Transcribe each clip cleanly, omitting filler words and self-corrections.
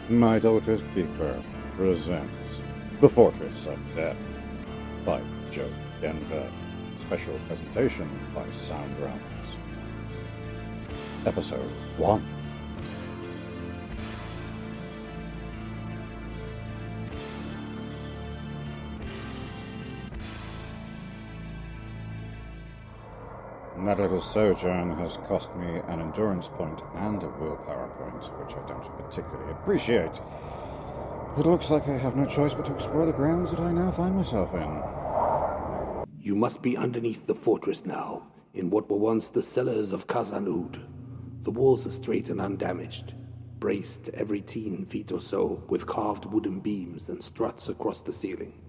My Daughter's Keeper presents The Fortress of Death by Joe Denver. Special presentation by Soundgrounds. Episode 1. That little sojourn has cost me an endurance point and a willpower point, which I don't particularly appreciate. It looks like I have no choice but to explore the grounds that I now find myself in. You must be underneath the fortress now, in what were once the cellars of Khazan-ud. The walls are straight and undamaged, braced every 10 feet or so with carved wooden beams and struts across the ceiling.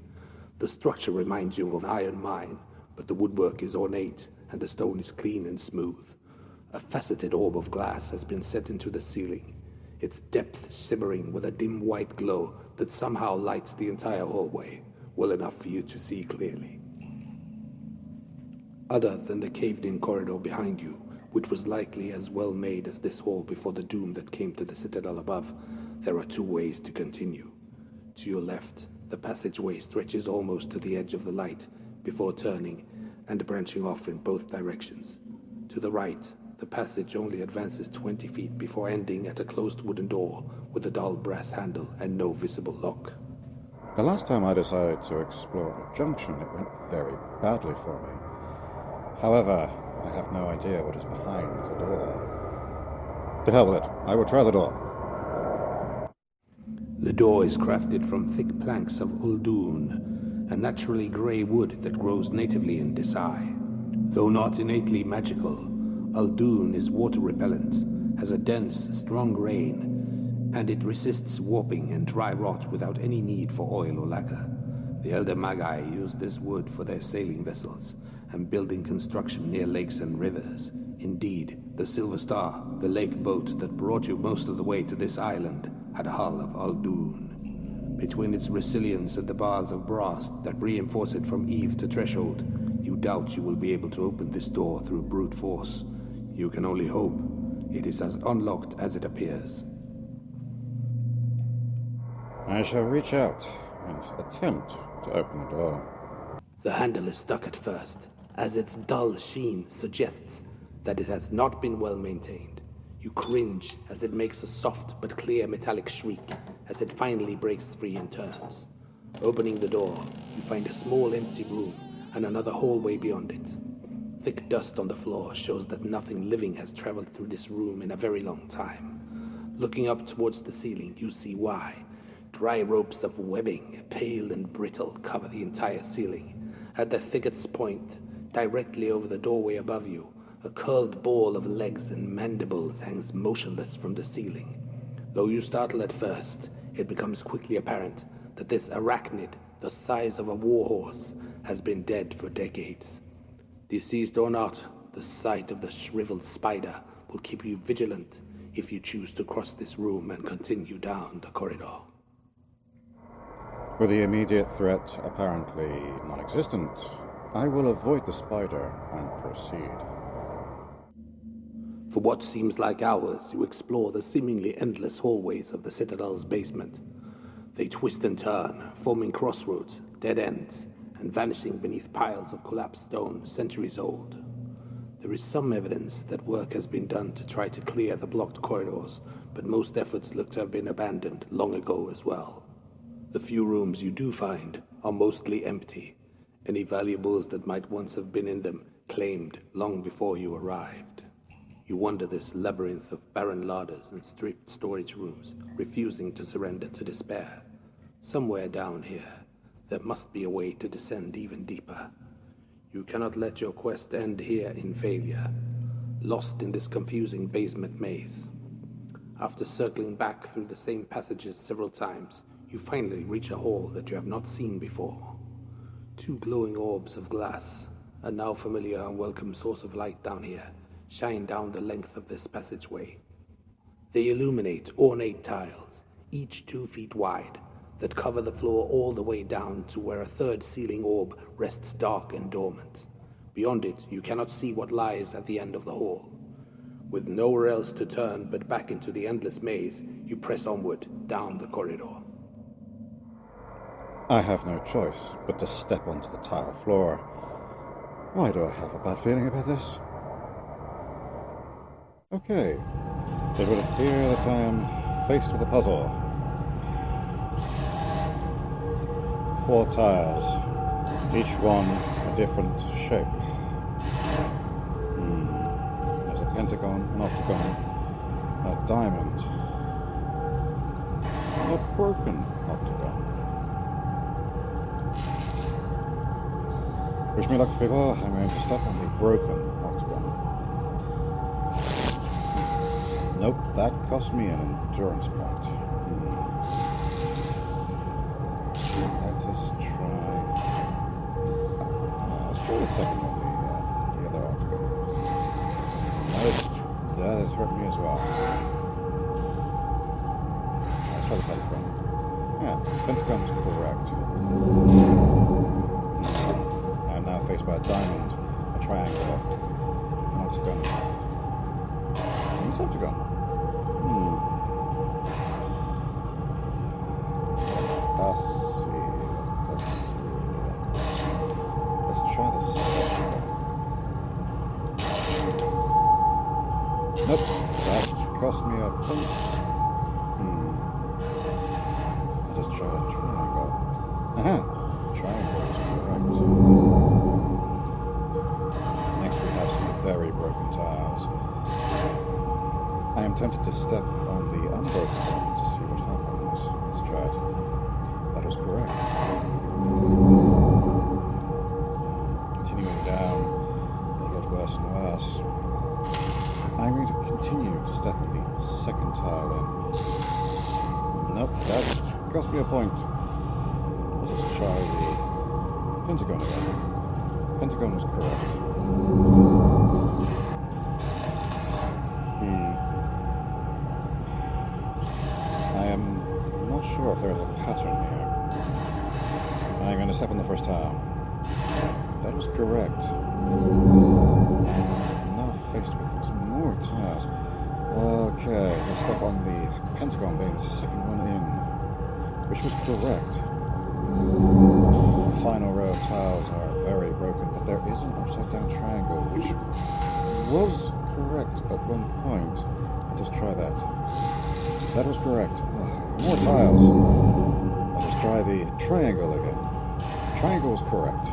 The structure reminds you of an iron mine, but the woodwork is ornate and the stone is clean and smooth. A faceted orb of glass has been set into the ceiling, its depth shimmering with a dim white glow that somehow lights the entire hallway, well enough for you to see clearly. Other than the caved-in corridor behind you, which was likely as well made as this hall before the doom that came to the citadel above, there are 2 ways to continue. To your left, the passageway stretches almost to the edge of the light before turning and branching off in both directions. To the right, the passage only advances 20 feet before ending at a closed wooden door with a dull brass handle and no visible lock. The last time I decided to explore the junction, it went very badly for me. However, I have no idea what is behind the door. To hell with it, I will try the door. The door is crafted from thick planks of uldun, a naturally grey wood that grows natively in Desai. Though not innately magical, uldun is water repellent, has a dense, strong grain, and it resists warping and dry rot without any need for oil or lacquer. The Elder Magi use this wood for their sailing vessels and building construction near lakes and rivers. Indeed, the Silver Star, the lake boat that brought you most of the way to this island, had a hull of uldun. Between its resilience and the bars of brass that reinforce it from eave to threshold, you doubt you will be able to open this door through brute force. You can only hope. It is as unlocked as it appears. I shall reach out and attempt to open the door. The handle is stuck at first, as its dull sheen suggests that it has not been well maintained. You cringe as it makes a soft but clear metallic shriek as it finally breaks free and turns. Opening the door, you find a small empty room and another hallway beyond it. Thick dust on the floor shows that nothing living has traveled through this room in a very long time. Looking up towards the ceiling, you see why. Dry ropes of webbing, pale and brittle, cover the entire ceiling. At the thickest point, directly over the doorway above you, a curled ball of legs and mandibles hangs motionless from the ceiling. Though you startle at first, it becomes quickly apparent that this arachnid, the size of a warhorse, has been dead for decades. Deceased or not, the sight of the shriveled spider will keep you vigilant if you choose to cross this room and continue down the corridor. With the immediate threat apparently non-existent, I will avoid the spider and proceed. For what seems like hours, you explore the seemingly endless hallways of the Citadel's basement. They twist and turn, forming crossroads, dead ends, and vanishing beneath piles of collapsed stone centuries old. There is some evidence that work has been done to try to clear the blocked corridors, but most efforts look to have been abandoned long ago as well. The few rooms you do find are mostly empty, any valuables that might once have been in them claimed long before you arrived. You wander this labyrinth of barren larders and stripped storage rooms, refusing to surrender to despair. Somewhere down here, there must be a way to descend even deeper. You cannot let your quest end here in failure, lost in this confusing basement maze. After circling back through the same passages several times, you finally reach a hall that you have not seen before. 2 glowing orbs of glass, a now familiar and welcome source of light down here, shine down the length of this passageway. They illuminate ornate tiles, each 2 feet wide, that cover the floor all the way down to where a third ceiling orb rests dark and dormant. Beyond it, you cannot see what lies at the end of the hall. With nowhere else to turn but back into the endless maze, you press onward down the corridor. I have no choice but to step onto the tile floor. Why do I have a bad feeling about this? Okay, it would appear that I am faced with a puzzle. 4 tiles, each one a different shape. There's a pentagon, an octagon, a diamond, a broken octagon. Wish me luck, people. I'm going to step on the broken octagon. Nope, that cost me an endurance point. Let us try... let's try the second one, the other octagon. That has hurt me as well. Let's try the pentagon. Yeah, pentagon is correct. I'm now faced by a diamond, a triangle, an octagon, and a septagon. Let's try this. Nope, that cost me a point. I'll just try that triangle. Triangle is correct. Next we have some very broken tiles. I am tempted to step on the unbroken one to see what happens. Let's try it. That was correct. Continuing down, they get worse and worse. I'm going to continue to step on the second tile in. Nope, that cost me a point. Let's just try the pentagon again. Pentagon was correct. I am not sure if there's a pattern here. I'm going to step on the first tile. That was correct. I'm now faced with some more tiles. Okay, let's step on the pentagon being the second one in, which was correct. The final row of tiles are very broken, but there is an upside down triangle, which was correct at one point. I'll just try that. That was correct. More tiles. I'll just try the triangle again. Triangle was correct.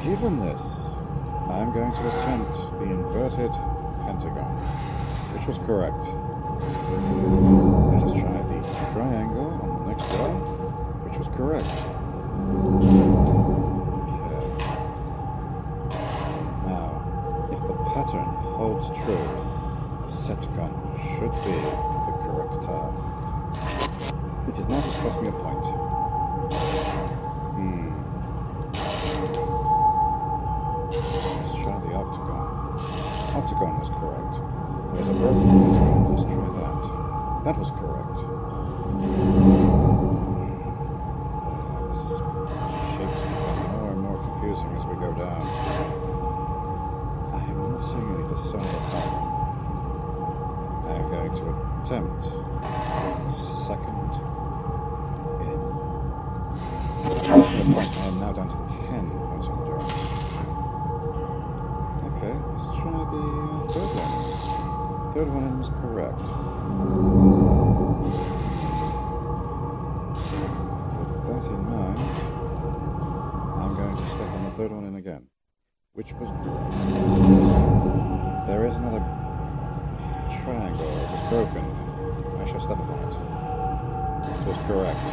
Given this, I'm going to attempt the inverted pentagon, which was correct. Let us try the triangle on the next row, which was correct. Okay. Now, if the pattern holds true, Septicon should be the correct tile. It is now just cost me a point. Let's try the octagon. Octagon was correct. There's a broken octagon. Let's try that. That was correct. This shape's becoming more and more confusing as we go down. I am not seeing any discernible pattern. I am going to attempt second in. I am now down to 10 points on endurance. Okay, let's try the third one. Third one in was correct. With that in mind, I'm going to step on the third one in again, which was correct. There is another triangle. It was broken. I shall step upon it. It was correct.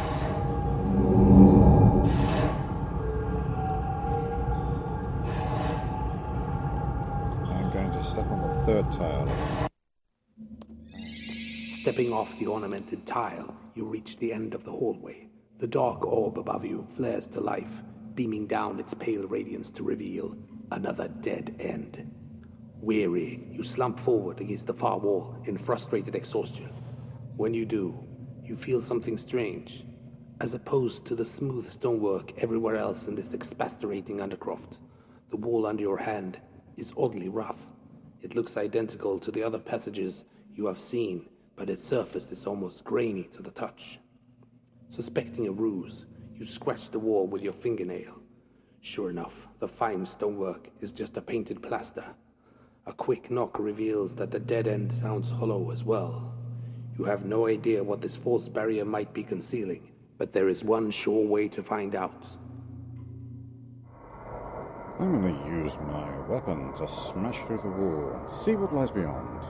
I'm going to step on the third tile. Stepping off the ornamented tile, you reach the end of the hallway. The dark orb above you flares to life, beaming down its pale radiance to reveal another dead end. Weary, you slump forward against the far wall in frustrated exhaustion. When you do, you feel something strange. As opposed to the smooth stonework everywhere else in this expectorating undercroft, the wall under your hand is oddly rough. It looks identical to the other passages you have seen, but its surface is almost grainy to the touch. Suspecting a ruse, you scratch the wall with your fingernail. Sure enough, the fine stonework is just a painted plaster. A quick knock reveals that the dead end sounds hollow as well. You have no idea what this false barrier might be concealing, but there is one sure way to find out. I'm going to use my weapon to smash through the wall and see what lies beyond.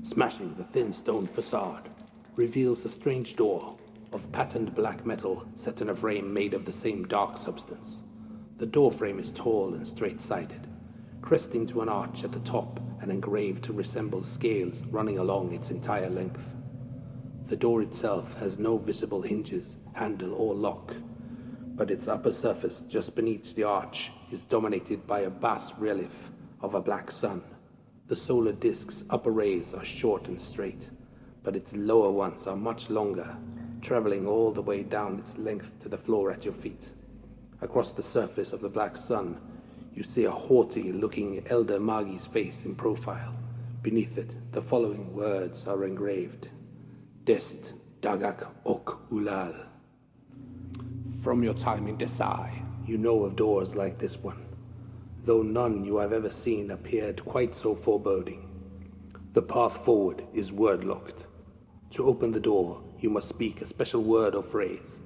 Smashing the thin stone facade reveals a strange door of patterned black metal set in a frame made of the same dark substance. The door frame is tall and straight-sided, cresting to an arch at the top and engraved to resemble scales running along its entire length. The door itself has no visible hinges, handle, or lock, but its upper surface just beneath the arch is dominated by a bas-relief of a black sun. The solar disk's upper rays are short and straight, but its lower ones are much longer, traveling all the way down its length to the floor at your feet. Across the surface of the black sun, you see a haughty-looking elder Magi's face in profile. Beneath it, the following words are engraved. Dest Dagak Ok Ulal. From your time in Desai, you know of doors like this one, though none you have ever seen appeared quite so foreboding. The path forward is word-locked. To open the door, you must speak a special word or phrase.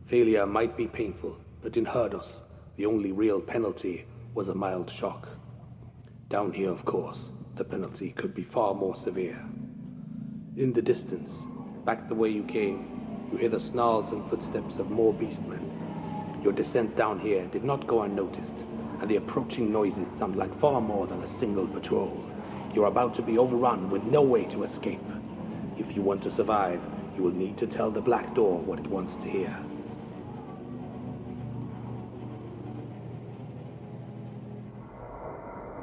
Failure might be painful, but in Herdos, the only real penalty was a mild shock. Down here, of course, the penalty could be far more severe. In the distance, back the way you came, you hear the snarls and footsteps of more beastmen. Your descent down here did not go unnoticed, and the approaching noises sound like far more than a single patrol. You're about to be overrun with no way to escape. If you want to survive, you will need to tell the Black Door what it wants to hear.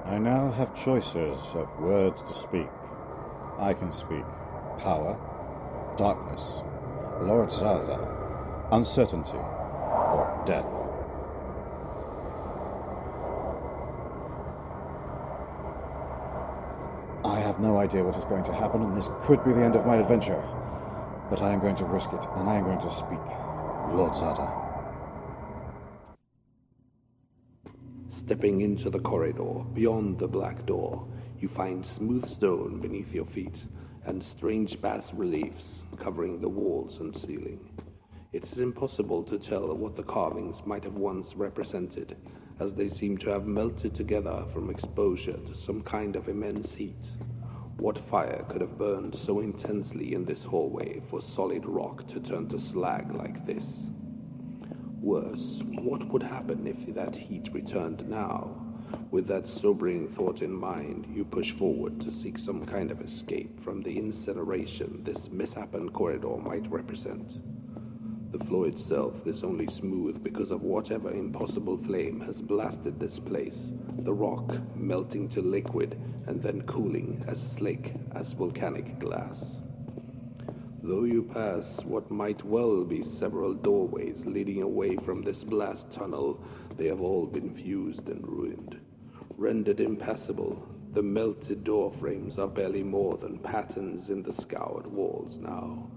I now have choices of words to speak. I can speak power, darkness, Lord Zarda, uncertainty, or death. I have no idea what is going to happen, and this could be the end of my adventure. But I am going to risk it, and I am going to speak. Lord Zarda. Stepping into the corridor, beyond the Black Door, you find smooth stone beneath your feet, and strange bas-reliefs covering the walls and ceiling. It is impossible to tell what the carvings might have once represented, as they seem to have melted together from exposure to some kind of immense heat. What fire could have burned so intensely in this hallway for solid rock to turn to slag like this? Worse, what would happen if that heat returned now? With that sobering thought in mind, you push forward to seek some kind of escape from the incineration this misshapen corridor might represent. The floor itself is only smooth because of whatever impossible flame has blasted this place, the rock melting to liquid and then cooling as slick as volcanic glass. Though you pass what might well be several doorways leading away from this blast tunnel, they have all been fused and ruined. Rendered impassable, the melted door frames are barely more than patterns in the scoured walls now.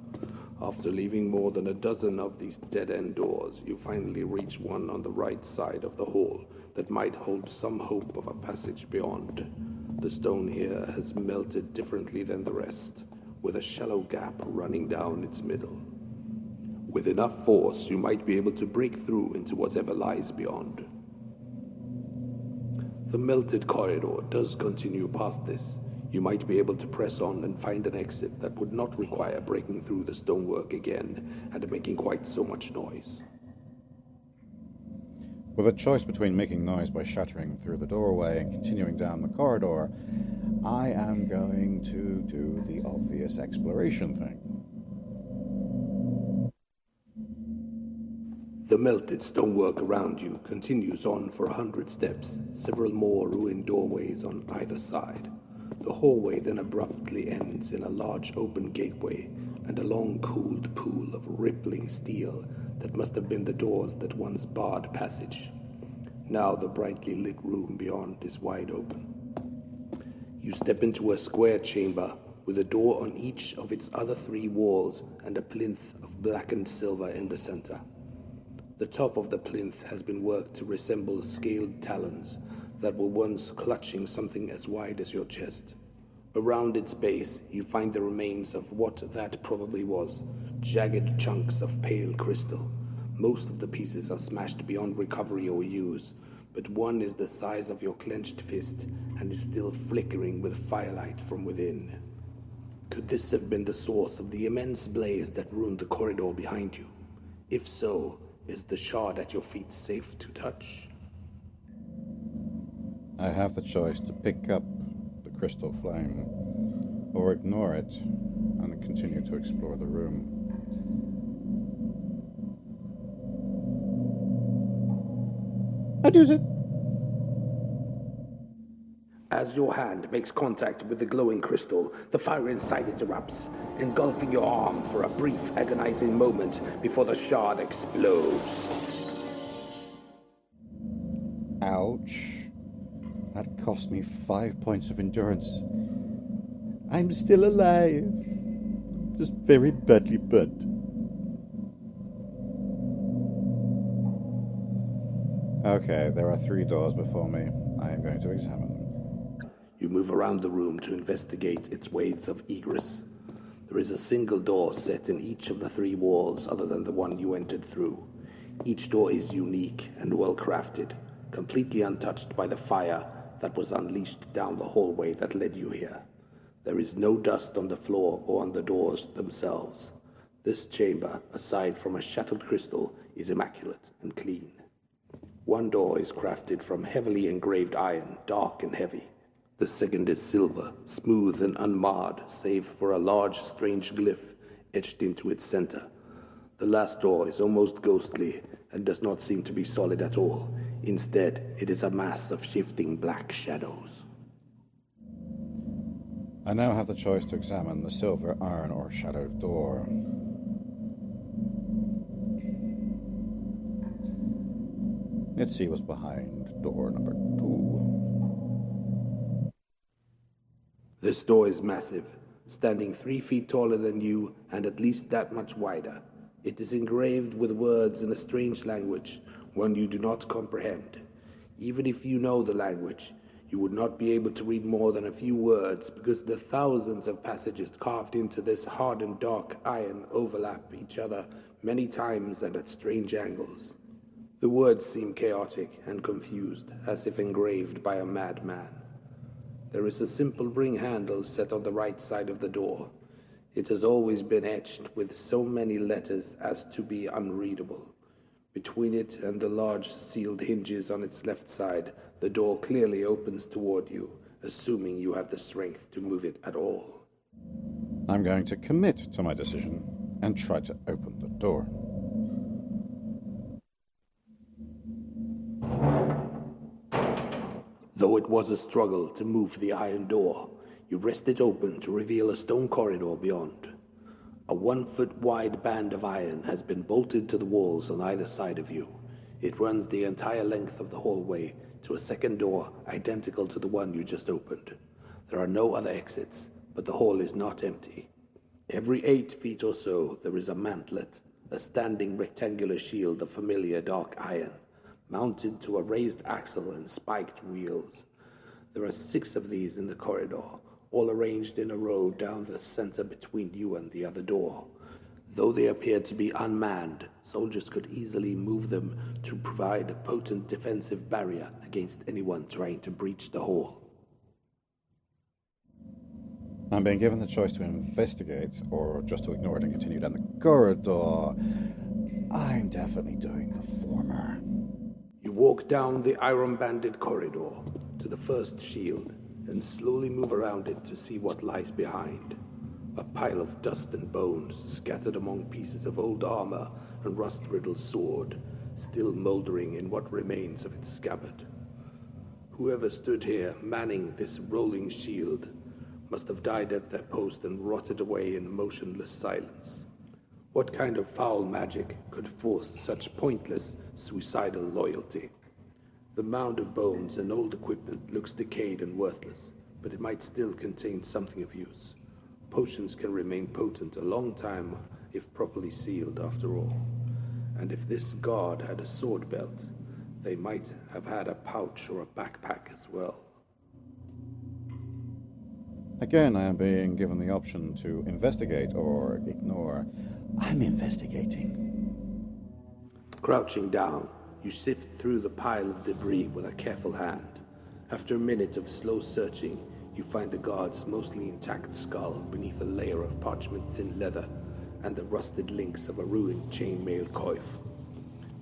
After leaving more than a dozen of these dead-end doors, you finally reach one on the right side of the hall that might hold some hope of a passage beyond. The stone here has melted differently than the rest, with a shallow gap running down its middle. With enough force, you might be able to break through into whatever lies beyond. The melted corridor does continue past this. You might be able to press on and find an exit that would not require breaking through the stonework again and making quite so much noise. With a choice between making noise by shattering through the doorway and continuing down the corridor, I am going to do the obvious exploration thing. The melted stonework around you continues on for 100 steps, several more ruined doorways on either side. The hallway then abruptly ends in a large open gateway and a long cooled pool of rippling steel that must have been the doors that once barred passage. Now the brightly lit room beyond is wide open. You step into a square chamber with a door on each of its other 3 walls and a plinth of blackened silver in the center. The top of the plinth has been worked to resemble scaled talons that were once clutching something as wide as your chest. Around its base, you find the remains of what that probably was, jagged chunks of pale crystal. Most of the pieces are smashed beyond recovery or use, but one is the size of your clenched fist and is still flickering with firelight from within. Could this have been the source of the immense blaze that ruined the corridor behind you? If so, is the shard at your feet safe to touch? I have the choice to pick up the crystal flame, or ignore it and continue to explore the room. I do it. As your hand makes contact with the glowing crystal, the fire inside it erupts, engulfing your arm for a brief, agonizing moment before the shard explodes. Ouch. That cost me 5 points of endurance. I'm still alive. Just very badly burnt. Okay, there are 3 doors before me. I am going to examine them. You move around the room to investigate its ways of egress. There is a single door set in each of the 3 walls other than the one you entered through. Each door is unique and well crafted, completely untouched by the fire that was unleashed down the hallway that led you here. There is no dust on the floor or on the doors themselves. This chamber, aside from a shattered crystal, is immaculate and clean. One door is crafted from heavily engraved iron, dark and heavy. The second is silver, smooth and unmarred, save for a large, strange glyph etched into its center. The last door is almost ghostly and does not seem to be solid at all. Instead, it is a mass of shifting black shadows. I now have the choice to examine the silver, iron, or shadowed door. Let's see what's behind door number 2. This door is massive, standing 3 feet taller than you and at least that much wider. It is engraved with words in a strange language, one you do not comprehend. Even if you know the language, you would not be able to read more than a few words because the thousands of passages carved into this hard and dark iron overlap each other many times and at strange angles. The words seem chaotic and confused, as if engraved by a madman. There is a simple ring handle set on the right side of the door. It has always been etched with so many letters as to be unreadable. Between it and the large sealed hinges on its left side, the door clearly opens toward you, assuming you have the strength to move it at all. I'm going to commit to my decision and try to open the door. Though it was a struggle to move the iron door, you wrest it open to reveal a stone corridor beyond. A 1-foot wide band of iron has been bolted to the walls on either side of you. It runs the entire length of the hallway to a second door identical to the one you just opened. There are no other exits, but the hall is not empty. Every 8 feet or so there is a mantlet, a standing rectangular shield of familiar dark iron, mounted to a raised axle and spiked wheels. There are 6 of these in the corridor, all arranged in a row down the center between you and the other door. Though they appear to be unmanned, soldiers could easily move them to provide a potent defensive barrier against anyone trying to breach the hall. I'm being given the choice to investigate or just to ignore it and continue down the corridor. I'm definitely doing the former. You walk down the iron-banded corridor to the first shield and slowly move around it to see what lies behind. A pile of dust and bones scattered among pieces of old armor and rust-riddled sword, still moldering in what remains of its scabbard. Whoever stood here manning this rolling shield must have died at their post and rotted away in motionless silence. What kind of foul magic could force such pointless, suicidal loyalty? The mound of bones and old equipment looks decayed and worthless, but it might still contain something of use. Potions can remain potent a long time if properly sealed, after all. And if this guard had a sword belt, they might have had a pouch or a backpack as well. Again, I am being given the option to investigate or ignore. I'm investigating. Crouching down, you sift through the pile of debris with a careful hand. After a minute of slow searching, you find the guard's mostly intact skull beneath a layer of parchment-thin leather and the rusted links of a ruined chainmail coif.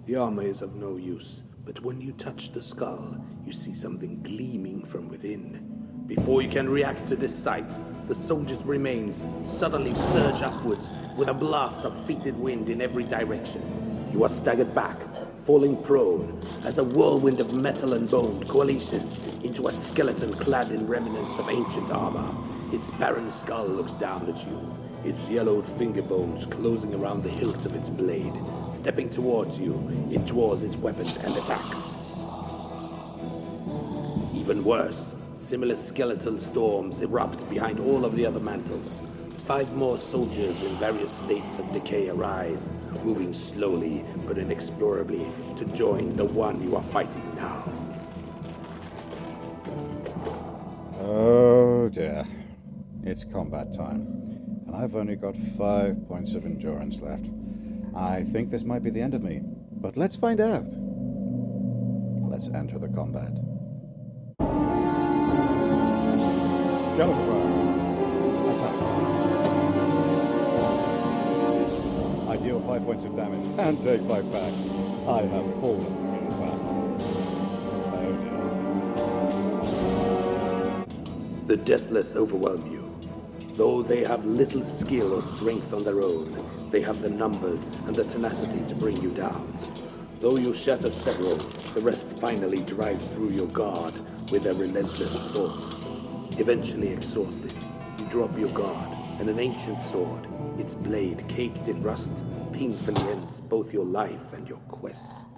The armor is of no use, but when you touch the skull, you see something gleaming from within. Before you can react to this sight, the soldier's remains suddenly surge upwards with a blast of fetid wind in every direction. You are staggered back, falling prone, as a whirlwind of metal and bone coalesces into a skeleton clad in remnants of ancient armor. Its barren skull looks down at you, its yellowed finger bones closing around the hilt of its blade. Stepping towards you, it draws its weapon and attacks. Even worse, similar skeletal storms erupt behind all of the other mantles. 5 more soldiers in various states of decay arise, moving slowly but inexplorably to join the one you are fighting now. Oh dear. It's combat time, and I've only got 5 points of endurance left. I think this might be the end of me, but let's find out. Let's enter the combat. Skeleton attack. I deal 5 points of damage and take 5 back. I have fallen in battle. Oh dear. The deathless overwhelm you. Though they have little skill or strength on their own, they have the numbers and the tenacity to bring you down. Though you shatter several, the rest finally drive through your guard with their relentless assault. Eventually exhausted, you drop your guard, and an ancient sword, its blade caked in rust, painfully ends both your life and your quest.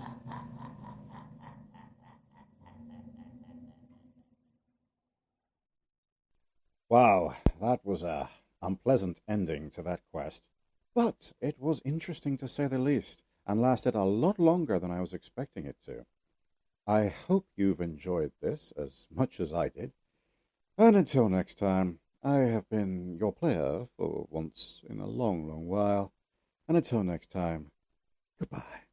Wow, that was a unpleasant ending to that quest. But it was interesting to say the least, and lasted a lot longer than I was expecting it to. I hope you've enjoyed this as much as I did. And until next time, I have been your player for once in a long, long while. And until next time, goodbye.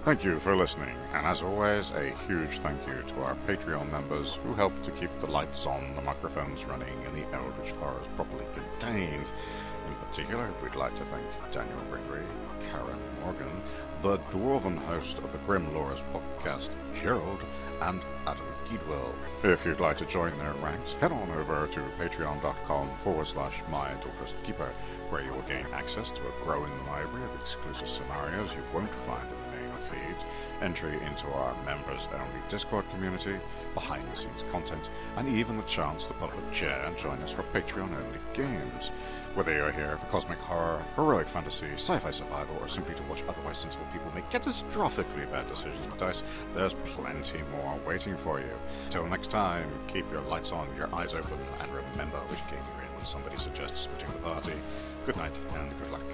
Thank you for listening, and as always, a huge thank you to our Patreon members who help to keep the lights on, the microphones running, and the Eldritch horrors properly contained. In particular, we'd like to thank Daniel Gregory, Karen Morgan, the Dwarven host of the Grim Lores podcast, Gerald, and Adam Keedwell. If you'd like to join their ranks, head on over to patreon.com/MyDaughter'sKeeper, where you will gain access to a growing library of exclusive scenarios you won't find in the main feed, entry into our members-only Discord community, behind-the-scenes content, and even the chance to pull up a chair and join us for Patreon-only games. Whether you're here for cosmic horror, heroic fantasy, sci-fi survival, or simply to watch otherwise sensible people make catastrophically bad decisions with dice, there's plenty more waiting for you. Till next time, keep your lights on, your eyes open, and remember which game you're in when somebody suggests switching the party. Good night, and good luck.